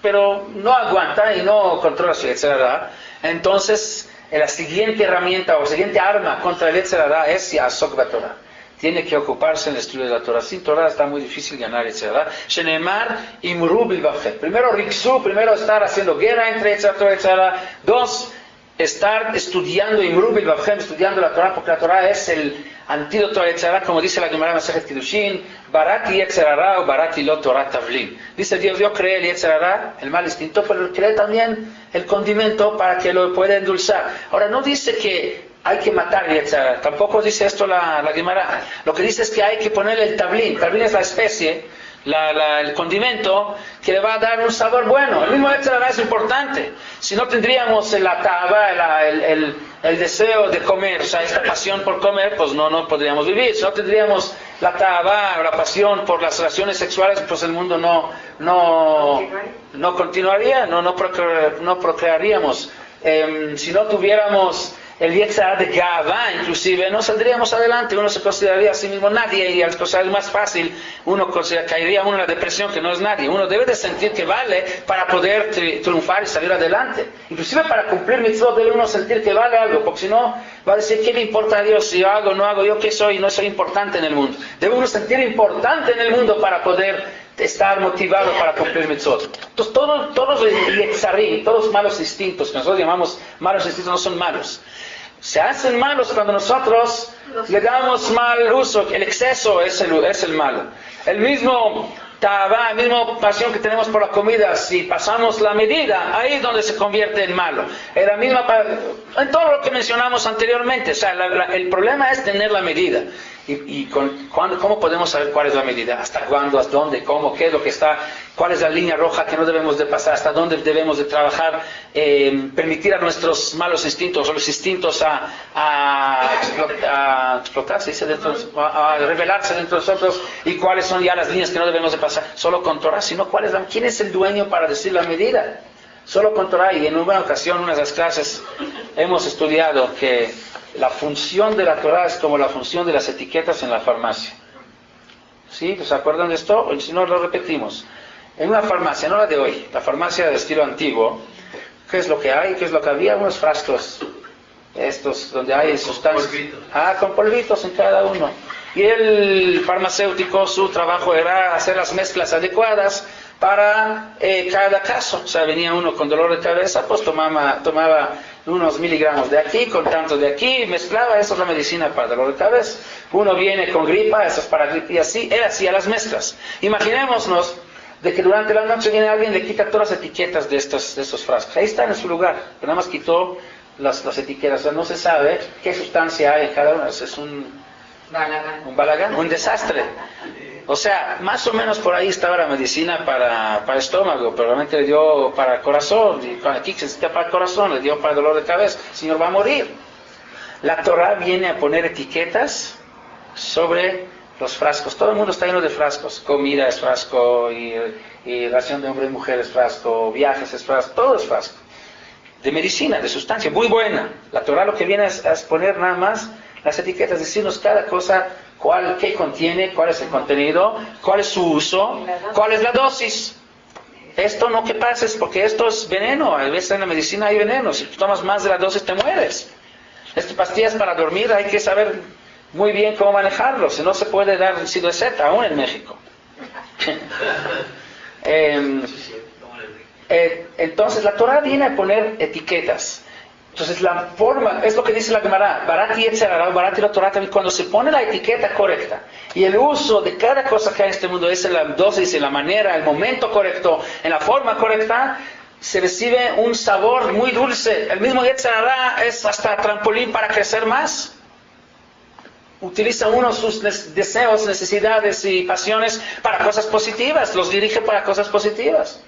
pero no aguanta y no controla su Yetzer Hara. Entonces, la siguiente herramienta o la siguiente arma contra el Yetzer Hara es Ya'asok b'Torah. Tiene que ocuparse en el estudio de la Torah. Sin Torah está muy difícil ganar Yetzer Hara. Shenemar imru bilvavchem. Primero Riksu, primero estar haciendo guerra entre Yetzer Hara y Yetzer Hara. 2, estar estudiando imru bilvavchem, estudiando la Torah, porque la Torah es el antídoto a Yetzer Hara, como dice la Gemara Masejet Kiddushin, Barati Yetzer Hara o Barati lo Torah Tavlin. Dice Dios, yo creé el Yetzer Hara, el mal instinto, pero creé también el condimento para que lo pueda endulzar. Ahora, no dice que hay que matar Yetzer Hara, tampoco dice esto la Gemara. Lo que dice es que hay que ponerle el tablín. Tablín es la especie, el condimento que le va a dar un sabor bueno. El mismo Yetzer Hara es importante. Si no tendríamos la tava, el deseo de comer, o sea, esta pasión por comer, pues no podríamos vivir. Si no tendríamos la tava, la pasión por las relaciones sexuales, pues el mundo no continuaría, no procrearíamos. Si no tuviéramos el Yetzer Hara de Gavá, inclusive, no saldríamos adelante. Uno se consideraría a sí mismo nadie y al considerar más fácil, caería en la depresión, que no es nadie. Uno debe de sentir que vale para poder triunfar y salir adelante. Inclusive para cumplir mitzvot debe uno sentir que vale algo, porque si no va a decir, ¿qué me importa a Dios si yo hago o no hago? ¿Yo qué soy? No soy importante en el mundo. Debe uno sentir importante en el mundo para poder estar motivado para cumplir mitzvot. Entonces todos los yetzarim, todos los malos instintos, que nosotros llamamos malos instintos, no son malos. Se hacen malos cuando nosotros le damos mal uso. El exceso es el malo. El mismo tava, la misma pasión que tenemos por la comida, si pasamos la medida, ahí es donde se convierte en malo. En todo lo que mencionamos anteriormente. O sea, el problema es tener la medida. ¿Cómo podemos saber cuál es la medida? ¿Hasta cuándo? ¿Hasta dónde? ¿Cómo? ¿Qué es lo que está? ¿Cuál es la línea roja que no debemos de pasar? ¿Hasta dónde debemos de trabajar? Permitir a nuestros malos instintos o los instintos a explotarse, a revelarse dentro de nosotros, y cuáles son ya las líneas que no debemos de pasar. Solo con Torah, sino ¿quién es el dueño para decir la medida? Solo con Torah. Y en una ocasión, en una de las clases, hemos estudiado que la función de la Torah es como la función de las etiquetas en la farmacia. ¿Sí? ¿Se acuerdan de esto? Si no, lo repetimos. En una farmacia, no la de hoy, la farmacia de estilo antiguo, ¿qué es lo que hay? ¿Qué es lo que había? Unos frascos, estos, donde hay sustancias. Con polvitos en cada uno. Y el farmacéutico, su trabajo era hacer las mezclas adecuadas para cada caso. O sea, venía uno con dolor de cabeza, pues tomaba unos miligramos de aquí, con tanto de aquí, mezclaba, eso es la medicina para dolor de cabeza. Uno viene con gripa, eso es para gripa, y así, él hacía las mezclas. Imaginémonos de que durante la noche viene alguien y le quita todas las etiquetas de estos frascos. Ahí están en su lugar, pero nada más quitó las etiquetas. O sea, no se sabe qué sustancia hay en cada una. Es un balagán, un desastre. O sea, más o menos por ahí estaba la medicina para estómago, pero realmente le dio para el corazón, y aquí se necesita para el corazón, le dio para el dolor de cabeza. El Señor va a morir. La Torah viene a poner etiquetas sobre los frascos. Todo el mundo está lleno de frascos. Comida es frasco, y relación de hombre y mujer es frasco, viajes es frasco, todo es frasco. De medicina, de sustancia, muy buena. La Torah lo que viene es poner nada más las etiquetas, decirnos cada cosa, qué contiene, cuál es el contenido, cuál es su uso, cuál es la dosis. Esto no que pases, porque esto es veneno. A veces en la medicina hay veneno. Si tú tomas más de la dosis te mueres. Estas pastillas para dormir hay que saber muy bien cómo manejarlo. Si no se puede dar Sido Z, aún en México. Entonces la Torah viene a poner etiquetas. Entonces la forma, es lo que dice la Gemara, Barati Yetzer Hara, Barati la Torah, también cuando se pone la etiqueta correcta y el uso de cada cosa que hay en este mundo es en la dosis, en la manera, el momento correcto, en la forma correcta, se recibe un sabor muy dulce. El mismo Yetzer Hara es hasta trampolín para crecer más. Utiliza uno sus deseos, necesidades y pasiones para cosas positivas, los dirige para cosas positivas.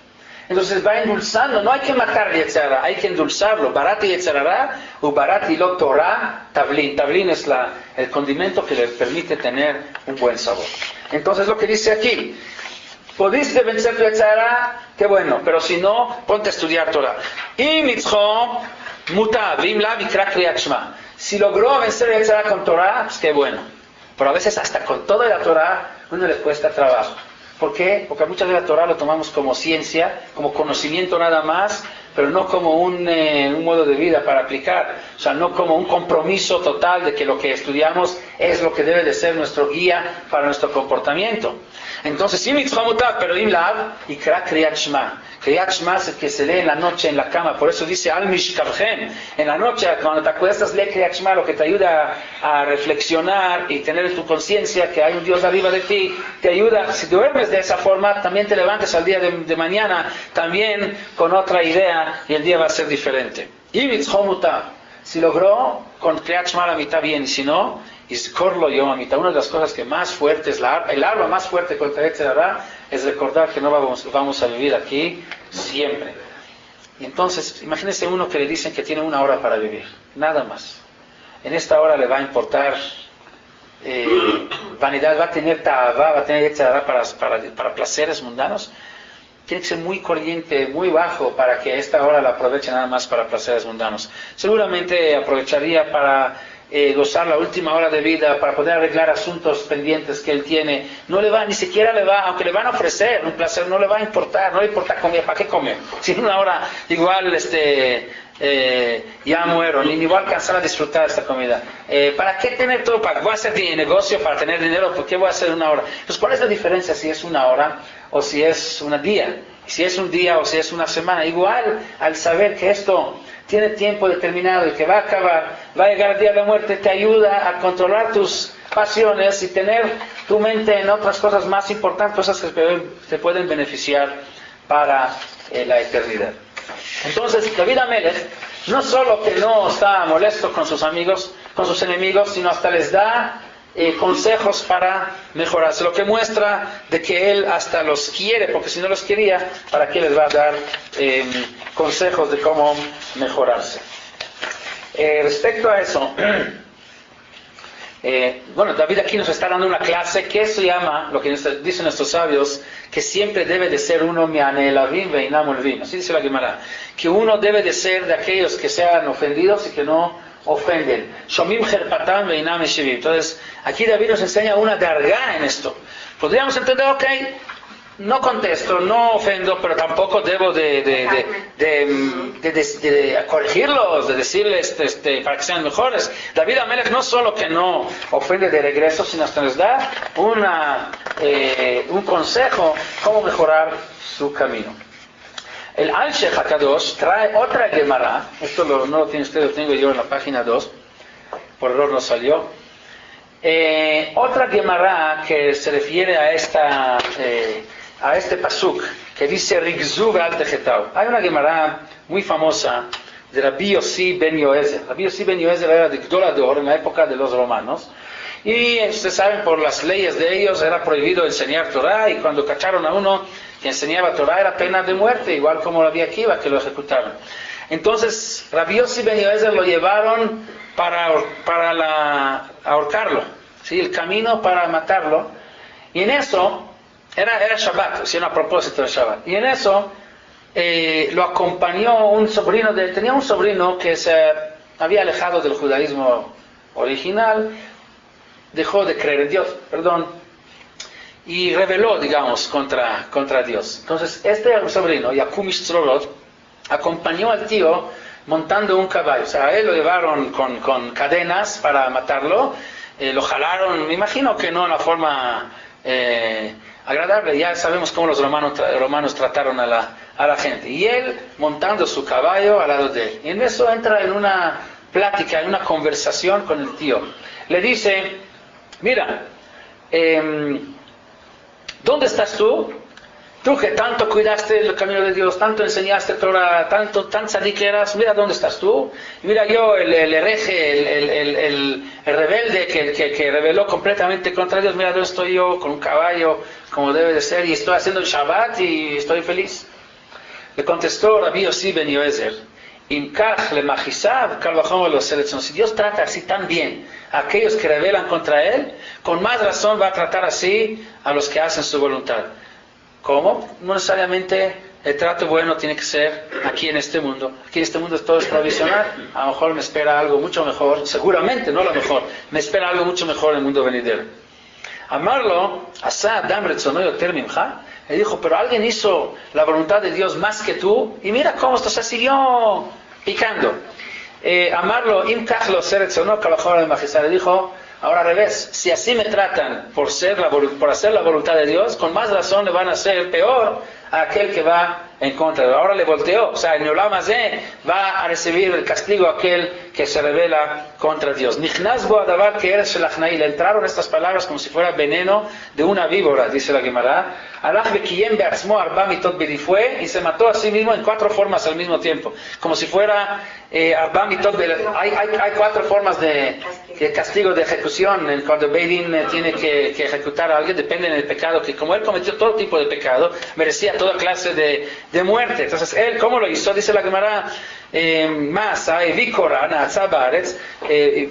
Entonces va endulzando, no hay que matar Yetzer Hara, hay que endulzarlo. Barati Yetzer Hara u Barati lo Torah Tavlin. Tavlin es el condimento que le permite tener un buen sabor. Entonces lo que dice aquí, ¿pudiste vencer tu Yetzer Hara? Qué bueno, pero si no, ponte a estudiar Torah. Y mitzcho muta vimla vikra kriyat shma. Si logró vencer el Yetzer Hara con Torah, pues qué bueno. Pero a veces hasta con toda la Torah, uno le cuesta trabajo. ¿Por qué? Porque muchas veces la Torah lo tomamos como ciencia, como conocimiento nada más, pero no como un modo de vida para aplicar. O sea, no como un compromiso total de que lo que estudiamos es lo que debe de ser nuestro guía para nuestro comportamiento. Entonces, sí, mitzvah mutav, pero im lav, ikra kriyat shma. Kriyat shma es el que se lee en la noche en la cama. Por eso dice, al mishkavchem. En la noche, cuando te acuestas, lee kriyat shma, lo que te ayuda a reflexionar y tener en tu conciencia que hay un Dios arriba de ti. Te ayuda, si duermes de esa forma, también te levantes al día de mañana, también con otra idea, y el día va a ser diferente. Y mitzvah mutav. Si logró, con kriyat shma la mitad bien, y si no, Izkorlo Yom HaMitah. Una de las cosas que más fuertes, el arma más fuerte contra Yetzer Hara es recordar que no vamos a vivir aquí siempre. Y entonces, imagínense uno que le dicen que tiene una hora para vivir, nada más. En esta hora le va a importar vanidad, va a tener ta'avá, va a tener Yetzer Hara para placeres mundanos. Tiene que ser muy corriente, muy bajo para que esta hora la aproveche nada más para placeres mundanos. Seguramente aprovecharía para gozar la última hora de vida, para poder arreglar asuntos pendientes que él tiene. No le va, ni siquiera le va, aunque le van a ofrecer un placer, no le va a importar, no le importa comer. ¿Para qué comer? Si en una hora igual ya muero, ni voy a alcanzar a disfrutar esta comida. ¿Para qué tener todo? ¿Voy a hacer negocio para tener dinero? ¿Por qué voy a hacer una hora? Entonces, ¿cuál es la diferencia si es una hora o si es un día? Si es un día o si es una semana. Igual, al saber que esto tiene tiempo determinado y que va a acabar, va a llegar el día de la muerte, te ayuda a controlar tus pasiones y tener tu mente en otras cosas más importantes, cosas que te pueden beneficiar para la eternidad. Entonces, David HaMelech no solo que no está molesto con sus amigos, con sus enemigos, sino hasta les da consejos para mejorarse, lo que muestra de que él hasta los quiere, porque si no los quería, ¿para qué les va a dar consejos de cómo mejorarse? Respecto a eso, bueno, David aquí nos está dando una clase que se llama, lo que dicen nuestros sabios, que siempre debe de ser uno mi'anelavim ve'inam olvim. Así dice la Gemara, que uno debe de ser de aquellos que sean ofendidos y que no ofenden. Shomim jerpatam ve'inam eshivim. Entonces, aquí David nos enseña una dargá en esto. Podríamos entender, ok, no contesto, no ofendo, pero tampoco debo de corregirlos, de decirles para que sean mejores. David HaMelech no solo que no ofende de regreso, sino hasta les da un consejo cómo mejorar su camino. El Al-Sheikh HaKadosh trae otra Gemara, esto no lo tiene usted, lo tengo yo en la página 2, por error no salió. Otra Gemara que se refiere a este pasuk, que dice Rigzu ve'al techetau. Hay una Gemara muy famosa de Rabbi Yossi ben Yoezer. Rabbi Yossi ben Yoezer era de Gdol Ador en la época de los romanos. Y ustedes saben, por las leyes de ellos era prohibido enseñar Torah, y cuando cacharon a uno que enseñaba Torah era pena de muerte, igual como Rabbi Akiva, que lo ejecutaron. Entonces Rabbi Yossi ben Yoezer lo llevaron para ahorcarlo, ¿sí? El camino para matarlo, y en eso era Shabbat, hicieron a propósito de Shabbat, y en eso lo acompañó un sobrino tenía un sobrino que se había alejado del judaísmo original, dejó de creer en Dios, y rebeló, digamos, contra Dios. Entonces este sobrino, Yakum Ishtrolot, acompañó al tío montando un caballo. O sea, a él lo llevaron con cadenas para matarlo, lo jalaron, me imagino que no en la forma agradable. Ya sabemos cómo los romanos trataron a la gente. Y él montando su caballo al lado de él. Y en eso entra en una plática, en una conversación con el tío. Le dice, mira, ¿dónde estás tú? Tú que tanto cuidaste el camino de Dios, tanto enseñaste Torah, tan tzadik eras, mira dónde estás tú. Y mira yo, el hereje, el rebelde que rebeló completamente contra Dios, mira dónde estoy yo con un caballo como debe de ser y estoy haciendo el Shabbat y estoy feliz. Le contestó Rabbi Yossi ben Yoezer, Imkach le machisav, si Dios trata así tan bien a aquellos que rebelan contra Él, con más razón va a tratar así a los que hacen su voluntad. ¿Cómo? No necesariamente el trato bueno tiene que ser aquí en este mundo. Aquí en este mundo todo es provisional. A lo mejor me espera algo mucho mejor, seguramente no lo mejor, me espera algo mucho mejor en el mundo venidero. Amarlo, asa Adam retzono yoter mimcha, le dijo, pero alguien hizo la voluntad de Dios más que tú, y mira cómo esto se siguió picando. Amarlo, imkach lo ser retzono, kalachor de majestad, le dijo, ahora al revés, si así me tratan por hacer la voluntad de Dios, con más razón le van a hacer peor a aquel que va en contra. Ahora le volteó, o sea, en el Olam Hazé va a recibir el castigo aquel que se rebela contra Dios. Nichnaz bo adavar que eres shelachnai, le entraron estas palabras como si fuera veneno de una víbora, dice la Gemara. Alach bekiyem beatzmo arba mitot bidifue, y se mató a sí mismo en 4 formas al mismo tiempo, como si fuera arba mitot. Hay 4 formas de castigo, de ejecución, cuando Beidin tiene que ejecutar a alguien, depende del pecado, que como él cometió todo tipo de pecado, merecía toda clase de muerte. Entonces él, ¿cómo lo hizo? Dice la Gemara,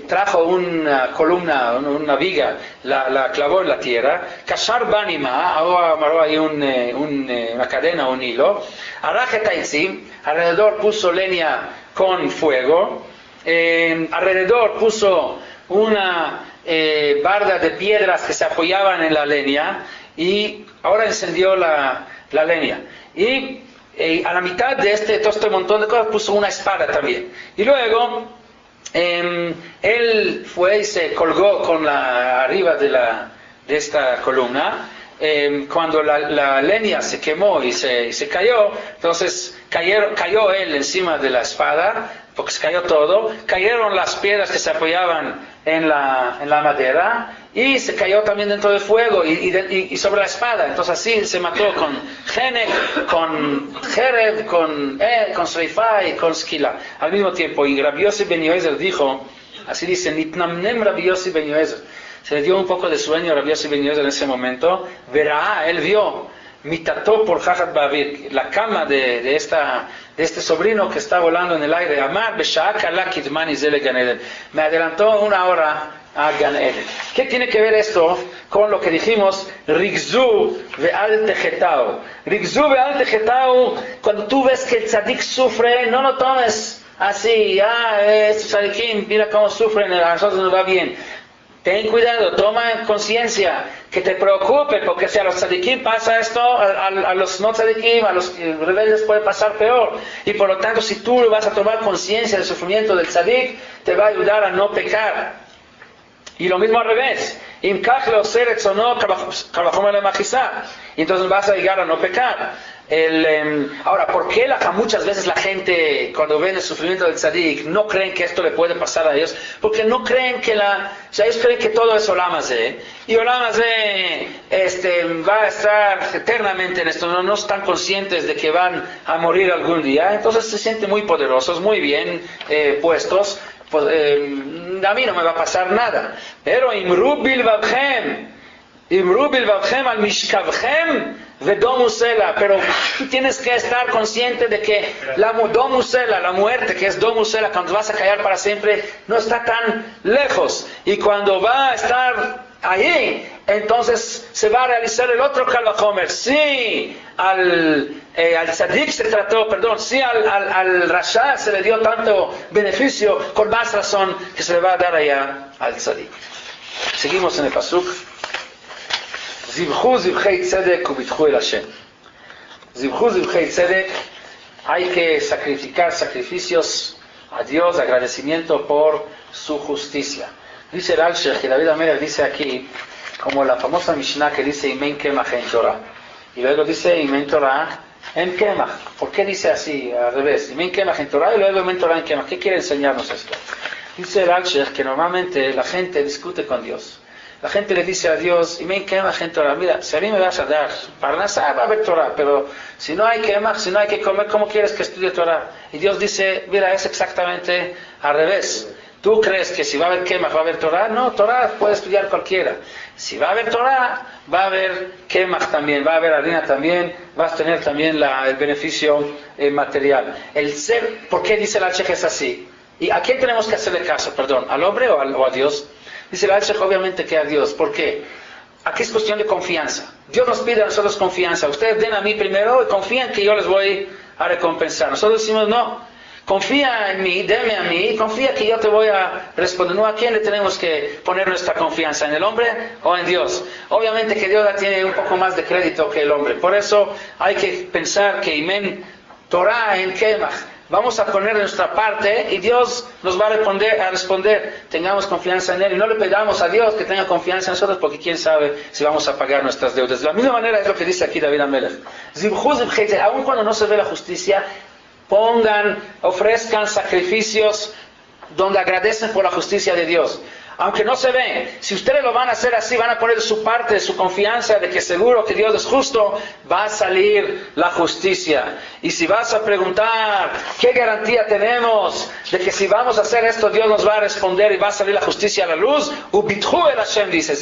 trajo una columna, una viga, la clavó en la tierra, kashar banima, amarró ahí una cadena, un hilo, alrededor puso leña con fuego, alrededor puso una barda de piedras que se apoyaban en la leña, y ahora encendió la leña. Y a la mitad de todo este montón de cosas puso una espada también. Y luego él fue y se colgó arriba de esta columna. Cuando la leña se quemó y se cayó, entonces cayó él encima de la espada, porque se cayó todo, cayeron las piedras que se apoyaban en la madera, y se cayó también dentro del fuego y sobre la espada. Entonces así se mató con Genek, con Jereb, con Sreifá y con Skila al mismo tiempo. Y Rabbi Yossi ben Yoezer dijo, así dice, Nitnamnem Rabbi Yossi ben Yoezer, se le dio un poco de sueño a Rabbi Yossi ben Yoezer en ese momento. Verá, él vio mitató por Jajat Bavir, la cama de este sobrino que está volando en el aire. Amar b'sha'aka la kidmani zele Gan Eden. Me adelantó 1 hora a Gan Eden. ¿Qué tiene que ver esto con lo que dijimos? Rigzu ve'al tejetau. Rigzu ve'al tejetau. Cuando tú ves que el tzadik sufre, no lo tomes así. Estos tzadikim, mira cómo sufren, a nosotros nos va bien. Ten cuidado, toma conciencia, que te preocupe, porque si a los tzadikim pasa esto, a los no tzadikim, a los rebeldes puede pasar peor. Y por lo tanto, si tú vas a tomar conciencia del sufrimiento del tzadik, te va a ayudar a no pecar. Y lo mismo al revés. Y entonces vas a llegar a no pecar. Ahora, ¿por qué muchas veces la gente, cuando ven el sufrimiento del tzadik, no creen que esto le puede pasar a ellos? Porque no creen ellos creen que todo es Olam Hazé, y Olam Hazé va a estar eternamente en esto, no están conscientes de que van a morir algún día, entonces se sienten muy poderosos, muy bien puestos. A mí no me va a pasar nada. Pero Imru bilvavchem al mishkavchem vedomusela. Pero tú tienes que estar consciente de que la muerte, que es domusela, cuando vas a callar para siempre, no está tan lejos. Y cuando va a estar ahí, entonces se va a realizar el otro Kal Vachomer. Sí, al tzadik sí, al rasha se le dio tanto beneficio, con más razón que se le va a dar allá al tzadik. Seguimos en el pasuk. Zivchu zivchei tzedek ubitchu el Hashem. Zivchu zivchei tzedek, hay que sacrificar sacrificios a Dios, agradecimiento por su justicia. Dice el Alshech, y David Amelech dice aquí, como la famosa Mishnah que dice Imen Kemach en Torah. Y luego dice Imen Torah en Kemach. ¿Por qué dice así, al revés? Imen Kemach en Torah y luego Imen Torah en Kemach. ¿Qué quiere enseñarnos esto? Dice el Al-Sheikh que normalmente la gente discute con Dios. La gente le dice a Dios, Imen Kemach en Torah, mira, si a mí me vas a dar Parnasá, va a haber Torah, pero si no hay Kemach, si no hay que comer, ¿cómo quieres que estudie Torah? Y Dios dice, mira, es exactamente al revés. ¿Tú crees que si va a haber Kemach va a haber Torah? No, Torah puede estudiar cualquiera. Si va a haber Torah, va a haber Kemach también, va a haber harina también, vas a tener también el beneficio material. El ser, ¿por qué dice el Al-Sheikh es así? ¿Y a quién tenemos que hacerle caso? Perdón, ¿al hombre o a Dios? Dice el Al-Sheikh obviamente que a Dios. ¿Por qué? Aquí es cuestión de confianza. Dios nos pide a nosotros confianza. Ustedes den a mí primero y confían que yo les voy a recompensar. Nosotros decimos no. Confía en mí, deme a mí, confía que yo te voy a responder. No, ¿a quién le tenemos que poner nuestra confianza? ¿En el hombre o en Dios? Obviamente que Dios ya tiene un poco más de crédito que el hombre. Por eso hay que pensar que Imen Torah en Kemach. Vamos a poner de nuestra parte y Dios nos va a responder. Tengamos confianza en Él y no le pedamos a Dios que tenga confianza en nosotros porque quién sabe si vamos a pagar nuestras deudas. De la misma manera es lo que dice aquí David Amelech. Aun cuando no se ve la justicia, ofrezcan sacrificios donde agradecen por la justicia de Dios. Aunque no se ve, si ustedes lo van a hacer así, van a poner de su parte, su confianza de que seguro que Dios es justo, va a salir la justicia. Y si vas a preguntar, ¿qué garantía tenemos de que si vamos a hacer esto, Dios nos va a responder y va a salir la justicia a la luz? Ubithu el Hashem dice,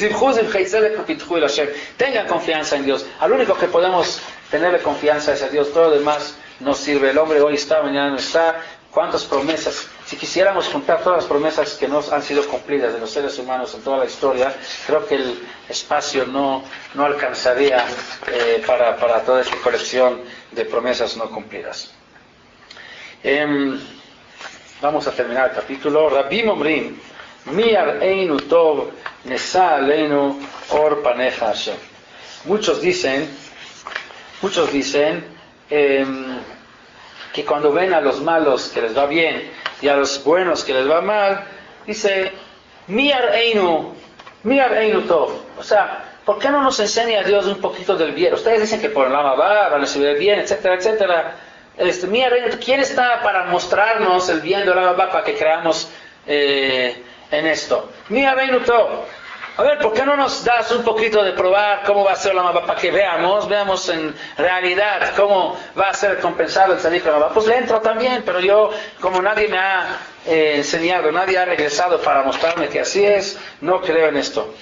tengan confianza en Dios. Al único que podemos tenerle confianza es a Dios, todo lo demás nos sirve. El hombre hoy está, mañana no está. ¿Cuántas promesas? Si quisiéramos juntar todas las promesas que nos han sido cumplidas de los seres humanos en toda la historia, creo que el espacio no alcanzaría para toda esta colección de promesas no cumplidas. Vamos a terminar el capítulo. Rabim Omrim, Mi Ar'einu Tov, Nesa Aleinu Or Paneja Hashem. Muchos dicen que cuando ven a los malos que les va bien y a los buenos que les va mal, dice, Mi Ar'einu Tov. O sea, ¿por qué no nos enseña Dios un poquito del bien? Ustedes dicen que por el Lama van a recibir el bien, etcétera, etcétera. Mi Ar'einu, ¿quién está para mostrarnos el bien del Lama para que creamos en esto? Mi Ar'einu Tov. A ver, ¿por qué no nos das un poquito de probar cómo va a ser la Mabá para que veamos en realidad cómo va a ser compensado el Tzadik la Mabá? Pues le entro también, pero yo, como nadie me ha enseñado, nadie ha regresado para mostrarme que así es, no creo en esto.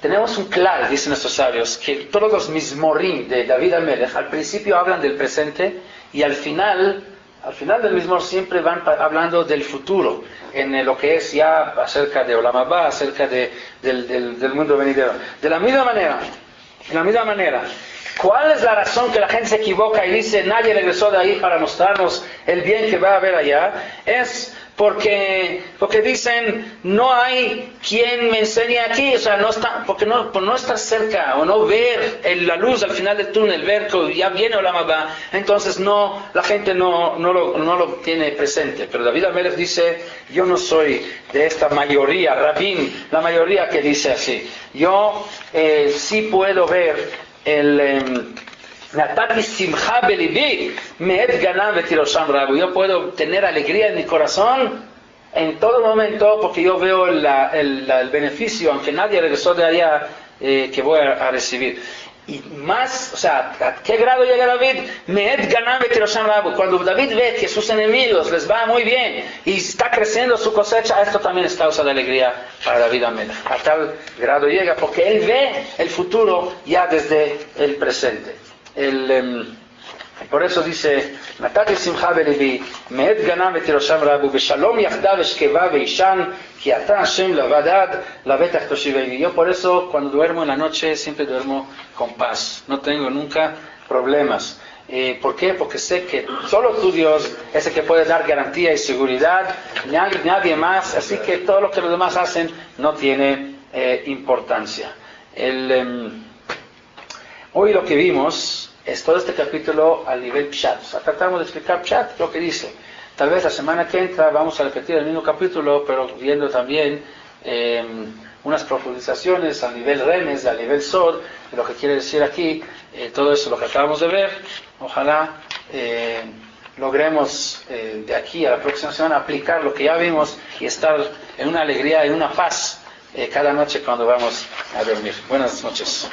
Tenemos un claro, dicen nuestros sabios, que todos los mismorim de David Amelech al principio hablan del presente y al final del mismo siempre van hablando del futuro, en lo que es ya acerca de Olam Haba, acerca del mundo venidero. De la misma manera, ¿cuál es la razón que la gente se equivoca y dice nadie regresó de ahí para mostrarnos el bien que va a haber allá? Es porque dicen no hay quien me enseñe aquí, o sea, porque por no estar cerca o no ver la luz al final del túnel, ver que ya viene Olam Haba, entonces la gente no lo tiene presente. Pero David Amelech dice, yo no soy de esta mayoría, Rabin, la mayoría que dice así. Yo sí puedo ver yo puedo tener alegría en mi corazón en todo momento porque yo veo el beneficio, aunque nadie regresó de allá, que voy a recibir. Y más, o sea, ¿a qué grado llega David? Cuando David ve que sus enemigos les va muy bien y está creciendo su cosecha, esto también es causa de alegría para David Amelech. A tal grado llega porque él ve el futuro ya desde el presente. Por eso dice, Natati simcha belibi, me'et ganam v'tirosham rabu, v'shalom yachdav eshkeva v'ishan, ki ata Hashem lavadad, lavetach toshivei. Yo por eso cuando duermo en la noche siempre duermo con paz, no tengo nunca problemas. ¿Por qué? Porque sé que solo tú, Dios, es el que puede dar garantía y seguridad, nadie más, así que todo lo que los demás hacen no tiene importancia. Hoy lo que vimos es todo este capítulo al nivel Pshat. O sea, tratamos de explicar Pshat, lo que dice. Tal vez la semana que entra vamos a repetir el mismo capítulo, pero viendo también unas profundizaciones al nivel remes, al nivel sod, de lo que quiere decir aquí, todo eso lo que acabamos de ver. Ojalá logremos de aquí a la próxima semana aplicar lo que ya vimos y estar en una alegría, en una paz cada noche cuando vamos a dormir. Buenas noches.